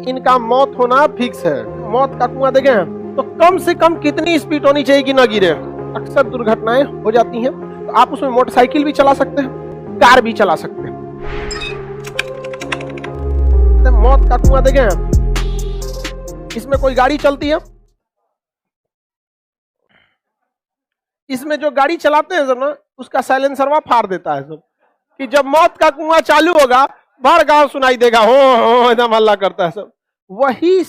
इनका मौत होना फिक्स है। मौत का कुआं देखे हैं तो कम से कम कितनी स्पीड होनी चाहिए कि ना गिरे। अक्सर दुर्घटनाएं हो जाती हैं, तो आप उसमें मोटरसाइकिल भी चला सकते हैं, कार भी चला सकते हैं। मौत का कुआं देखे हैं, इसमें कोई गाड़ी चलती है, इसमें जो गाड़ी चलाते हैं सब ना, उसका साइलेंसरवा फाड़ देता है सब, कि जब मौत का कुआं चालू होगा भर गांव सुनाई देगा, हो एकदम हल्ला करता है सब। वही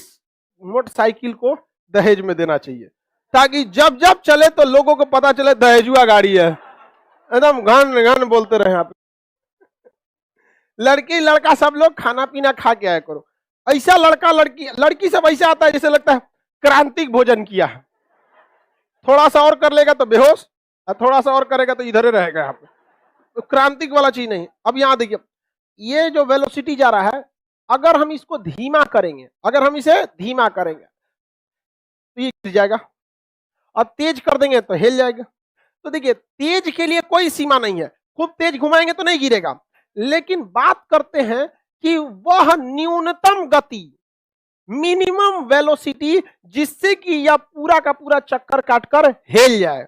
मोटरसाइकिल को दहेज में देना चाहिए, ताकि जब जब चले तो लोगों को पता चले दहेजुआ गाड़ी है, एकदम घन घन बोलते रहे। आप लड़की लड़का सब लोग खाना पीना खा के आया करो। ऐसा लड़का लड़की लड़की सब ऐसा आता है जैसे लगता है क्रांतिक भोजन किया है। थोड़ा सा और कर लेगा तो बेहोश, और थोड़ा सा और करेगा तो इधर ही रहेगा। यहाँ पे तो क्रांतिक वाला चीज नहीं। अब यहाँ देखिए, ये जो वेलोसिटी जा रहा है, अगर हम इसको धीमा करेंगे, अगर हम इसे धीमा करेंगे तो ये गिर जाएगा, और तेज कर देंगे तो हिल जाएगा। तो देखिए, तेज के लिए कोई सीमा नहीं है, खूब तेज घुमाएंगे तो नहीं गिरेगा। लेकिन बात करते हैं कि वह न्यूनतम गति, मिनिमम वेलोसिटी, जिससे कि यह पूरा का पूरा चक्कर काटकर हिल जाए।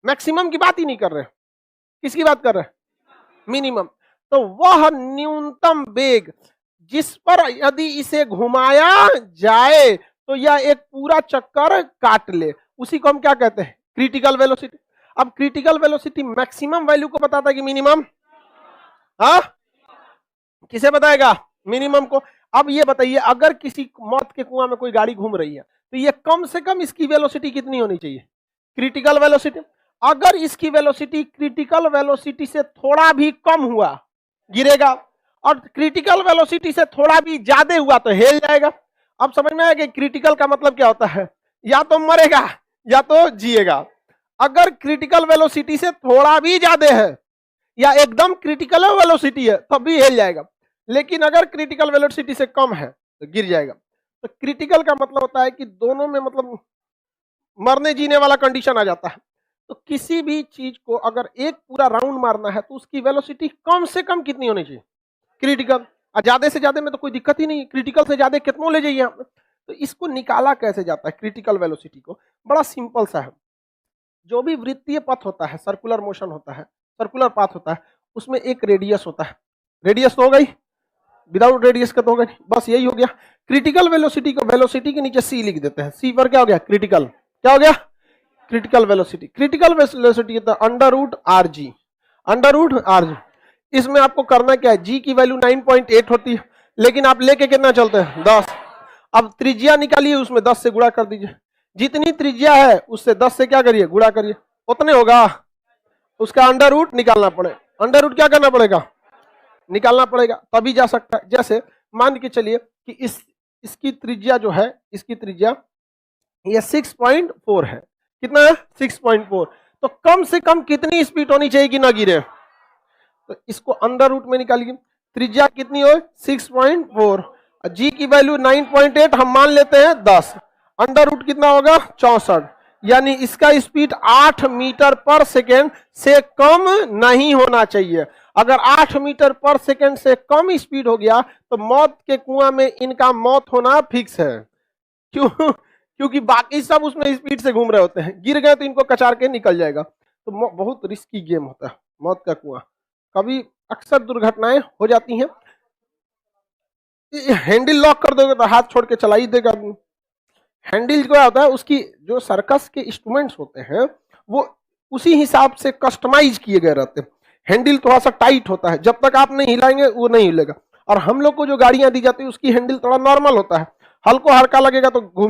मैक्सिमम की बात ही नहीं कर रहे, किसकी बात कर रहे हैं? मिनिमम। तो वह न्यूनतम वेग जिस पर यदि इसे घुमाया जाए तो यह एक पूरा चक्कर काट ले, उसी को हम क्या कहते हैं? Critical velocity. अब क्रिटिकल वेलोसिटी मैक्सिमम वैल्यू को बताता है कि मिनिमम? हाँ, किसे बताएगा? मिनिमम को। अब ये बताइए, अगर किसी मौत के कुआं में कोई गाड़ी घूम रही है तो ये कम से कम इसकी वेलोसिटी कितनी होनी चाहिए? Critical velocity. अगर इसकी वेलोसिटी क्रिटिकल वेलोसिटी से थोड़ा भी कम हुआ गिरेगा, और क्रिटिकल वेलोसिटी से थोड़ा भी ज्यादा हुआ तो हिल जाएगा। अब समझ में आया कि क्रिटिकल का मतलब क्या होता है? या तो मरेगा या तो जिएगा। अगर क्रिटिकल वेलोसिटी से थोड़ा भी ज्यादा है या एकदम क्रिटिकल वेलोसिटी है तब भी हिल जाएगा, लेकिन अगर क्रिटिकल वेलोसिटी से कम है तो गिर जाएगा। तो क्रिटिकल का मतलब होता है कि दोनों में मतलब मरने जीने वाला कंडीशन आ जाता है। तो किसी भी चीज को अगर एक पूरा राउंड मारना है तो उसकी वेलोसिटी कम से कम कितनी होनी चाहिए? क्रिटिकल। और ज्यादा से ज्यादा में तो कोई दिक्कत ही नहीं, क्रिटिकल से ज्यादा कितनों ले जाइए आप। तो इसको निकाला कैसे जाता है क्रिटिकल वेलोसिटी को? बड़ा सिंपल सा है। जो भी वृत्तीय पथ होता है, सर्कुलर मोशन होता है, सर्कुलर पाथ होता है, उसमें एक रेडियस होता है। रेडियस तो हो गई, विदाउट रेडियस का तो होगा नहीं, बस यही हो गया। क्रिटिकल वेलोसिटी को वेलोसिटी के नीचे सी लिख देते हैं। सी पर क्या हो गया? क्रिटिकल। क्या हो गया? Critical velocity. Critical velocity under root R G, under root R G. इसमें आपको करना क्या है? जी की वैल्यू 9.8 होती है, लेकिन आप लेके कितना चलते हैं? 10। अब त्रिज्या निकालिए, उसमें 10 से गुणा कर दीजिए। जितनी त्रिज्या है उससे 10 से क्या करिए? गुणा करिए, उतने होगा। उसका अंडर रूट निकालना पड़े। अंडर रूट क्या करना पड़ेगा? निकालना पड़ेगा, तभी जा सकता है। जैसे मान के चलिए कि इसकी त्रिज्या जो है, इसकी त्रिज्या ये 6.4 है। कितना है? 6.4। तो कम से कम कितनी स्पीड होनी चाहिए कि ना गिरे? तो इसको अंडर रूट में निकालिए। त्रिज्या कितनी हो? 6.4। जी की वैल्यू 9.8 हम मान लेते हैं 10। अंडर रूट कितना होगा? 64। यानी इसका स्पीड 8 मीटर पर सेकेंड से कम नहीं होना चाहिए। अगर 8 मीटर पर सेकेंड से कम स्पीड हो गया तो मौत के कुआं में इनका मौत होना फिक्स है। क्यों? क्योंकि बाकी सब उसमें स्पीड से घूम रहे होते हैं, गिर गए तो इनको कचार के निकल जाएगा। तो बहुत रिस्की गेम होता है मौत का कुआं। कभी अक्सर दुर्घटनाएं हो जाती हैं। हैंडल लॉक कर दोगे तो हाथ छोड़ के चला ही देगा। हैंडल क्या होता है? उसकी जो सर्कस के इंस्ट्रूमेंट्स होते हैं वो उसी हिसाब से कस्टमाइज किए गए रहते हैं। हैंडल थोड़ा सा टाइट होता है, जब तक आप नहीं हिलाएंगे वो नहीं हिलेगा। और हम लोग को जो गाड़ियां दी जाती है उसकी हैंडल थोड़ा नॉर्मल होता है, हल्को हल्का लगेगा तो घूम